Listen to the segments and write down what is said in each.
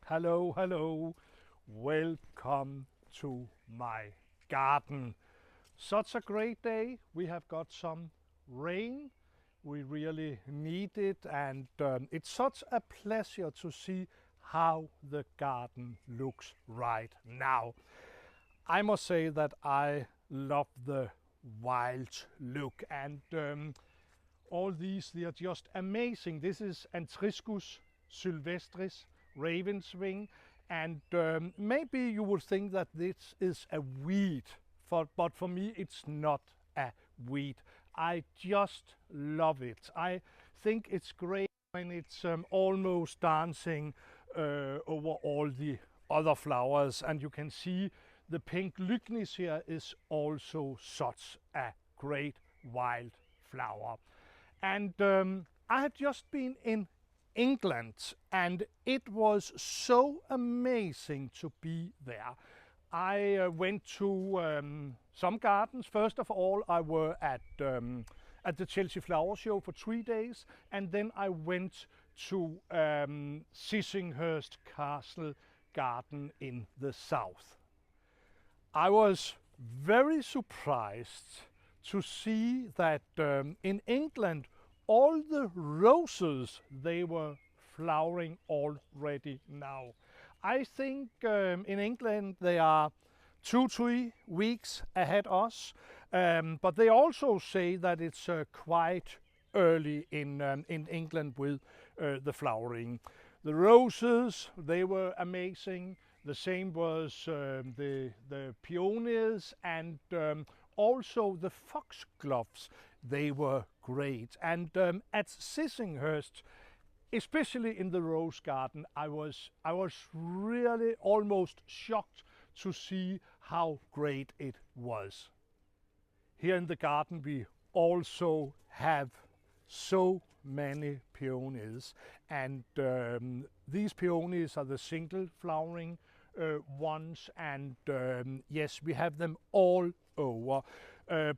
Hello, hello. Welcome to my garden. Such a great day. We have got some rain. We really need it, and it's such a pleasure to see how the garden looks right now. I must say that I love the wild look, and all these, they are just amazing. This is Anthriscus sylvestris, raven's wing, and maybe you would think that this is a weed, but for me it's not a weed. I just love it. I think it's great when it's almost dancing over all the other flowers, and you can see the pink lygnis here is also such a great wild flower. And I had just been in England, and it was so amazing to be there. I went to some gardens. First of all, I were at the Chelsea Flower Show for 3 days, and then I went to Sissinghurst Castle Garden in the south. I was very surprised to see that in England all the roses, they were flowering already now. I think in England they are 2-3 weeks ahead us, but they also say that it's quite early in England with the flowering. The roses, they were amazing. The same was the peonies, and also the foxgloves. They were great. And at Sissinghurst, especially in the rose garden, I was really almost shocked to see how great it was. Here in the garden we also have so many peonies, and these peonies are the single flowering ones, and yes, we have them all over.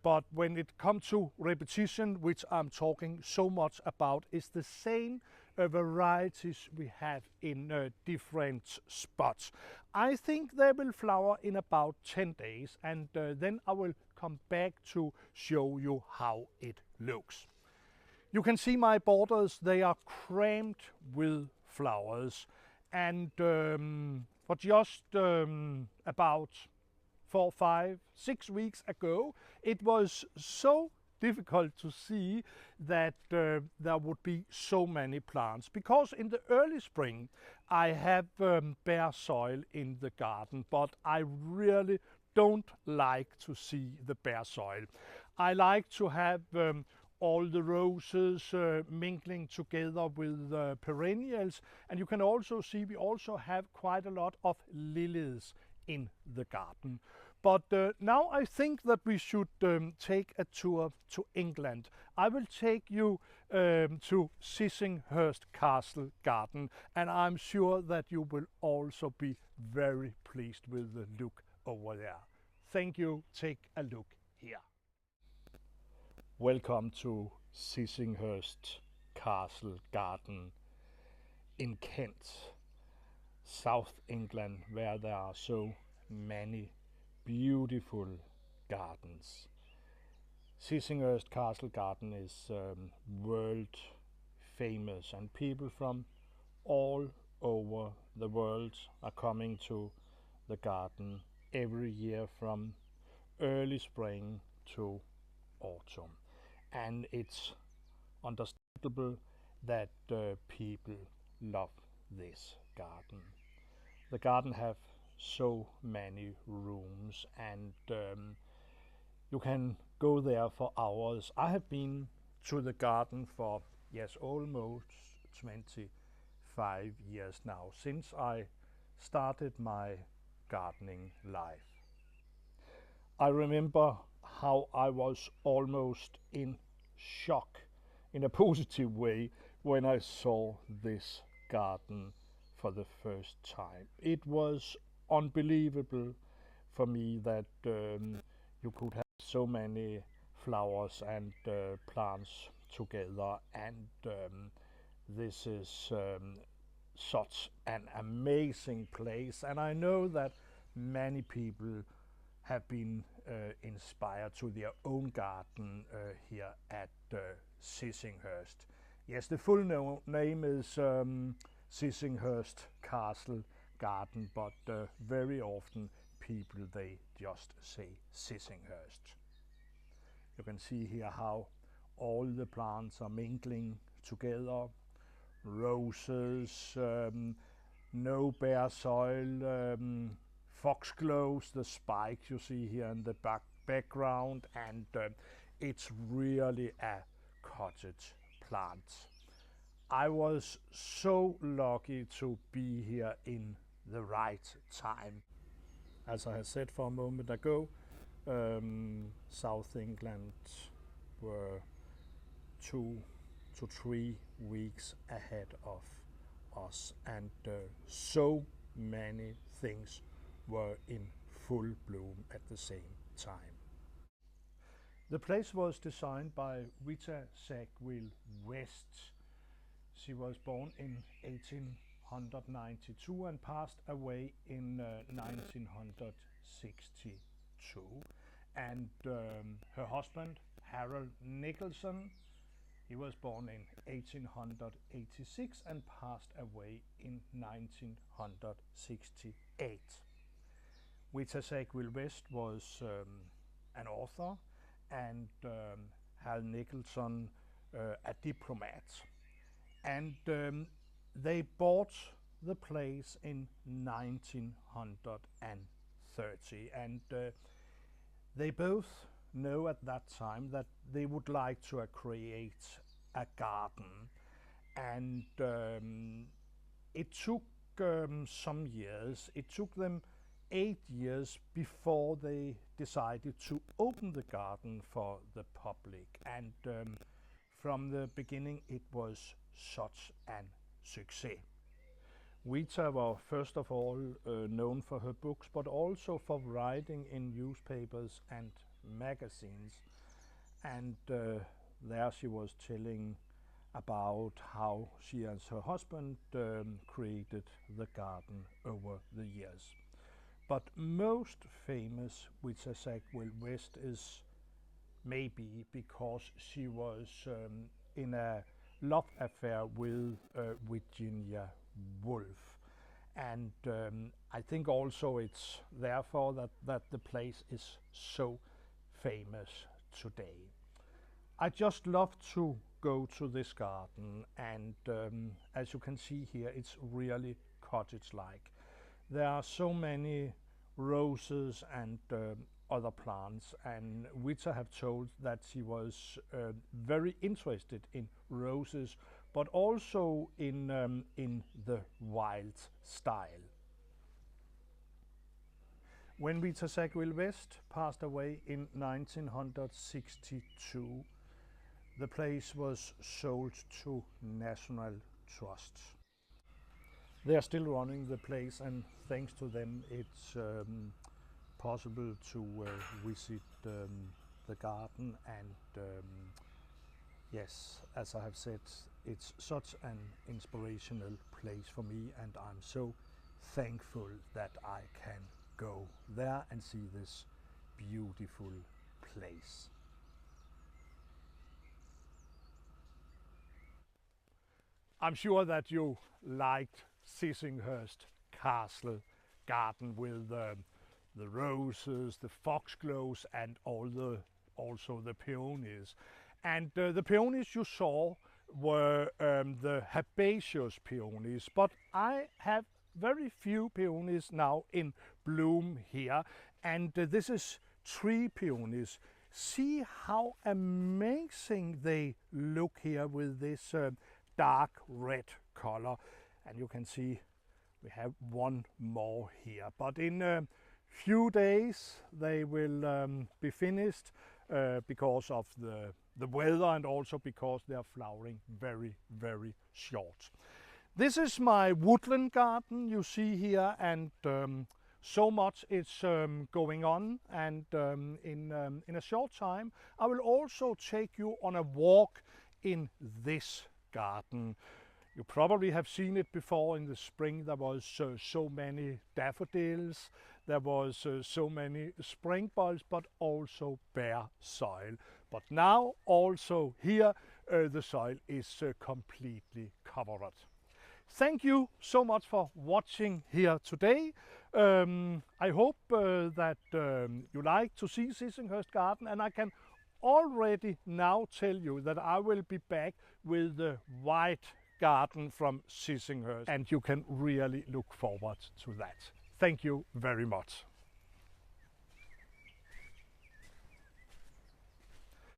But when it comes to repetition, which I'm talking so much about, is the same varieties we have in different spots. I think they will flower in about 10 days, and then I will come back to show you how it looks. You can see my borders, they are crammed with flowers, and for just about 4, 5, 6 weeks ago, it was so difficult to see that there would be so many plants, because in the early spring I have bare soil in the garden, but I really don't like to see the bare soil. I like to have all the roses mingling together with perennials, and you can also see we also have quite a lot of lilies in the garden. But now I think that we should take a tour to England. I will take you to Sissinghurst Castle Garden, and I'm sure that you will also be very pleased with the look over there. Thank you. Take a look here. Welcome to Sissinghurst Castle Garden in Kent, South England, where there are so many beautiful gardens. Sissinghurst Castle Garden is world famous, and people from all over the world are coming to the garden every year from early spring to autumn. And it's understandable that people love this garden. The garden have so many rooms, and you can go there for hours. I have been to the garden for, yes, almost 25 years now, since I started my gardening life. I remember how I was almost in shock, in a positive way, when I saw this garden for the first time. It was unbelievable for me that you could have so many flowers and plants together, and this is such an amazing place, and I know that many people have been inspired to their own garden here at Sissinghurst. Yes, the full name is Sissinghurst Castle Garden, but very often people they just say Sissinghurst. You can see here how all the plants are mingling together. Roses, no bare soil, foxgloves, the spikes you see here in the background, and it's really a cottage plant. I was so lucky to be here in the right time. As I had said for a moment ago, South England were 2 to 3 weeks ahead of us, and so many things were in full bloom at the same time. The place was designed by Vita Sackville-West. She was born in 1892 and passed away in 1962. And her husband, Harold Nicolson, he was born in 1886 and passed away in 1968. Vita Sackville-West was an author, and Harold Nicolson a diplomat. And they bought the place in 1930, and they both know at that time that they would like to create a garden, and it took some years. It took them 8 years before they decided to open the garden for the public, and from the beginning it was such an success. Vita was first of all known for her books, but also for writing in newspapers and magazines, and there she was telling about how she and her husband created the garden over the years. But most famous Vita Sackville-West is maybe because she was in a love affair with Virginia Woolf, and I think also it's therefore that the place is so famous today. I just love to go to this garden, and as you can see here, it's really cottage-like. There are so many roses and other plants, and Vita have told that she was very interested in roses, but also in the wild style. When Vita Sackville-West passed away in 1962, the place was sold to National Trust. They are still running the place, and thanks to them it's possible to visit the garden, and yes, as I have said, it's such an inspirational place for me, and I'm so thankful that I can go there and see this beautiful place. I'm sure that you liked Sissinghurst Castle Garden with the roses, the foxgloves, and also the peonies. And the peonies you saw were the herbaceous peonies, but I have very few peonies now in bloom here, and this is 3 peonies. See how amazing they look here with this dark red color, and you can see we have one more here, but in a few days they will be finished because of the weather, and also because they are flowering very, very short. This is my woodland garden you see here, and so much is going on, and in a short time I will also take you on a walk in this garden. You probably have seen it before. In the spring there was so many daffodils, there was so many spring bulbs, but also bare soil. But now also here the soil is completely covered. Thank you so much for watching here today. I hope that you like to see Sissinghurst Garden, and I can already now tell you that I will be back with the white garden from Sissinghurst, and you can really look forward to that. Thank you very much.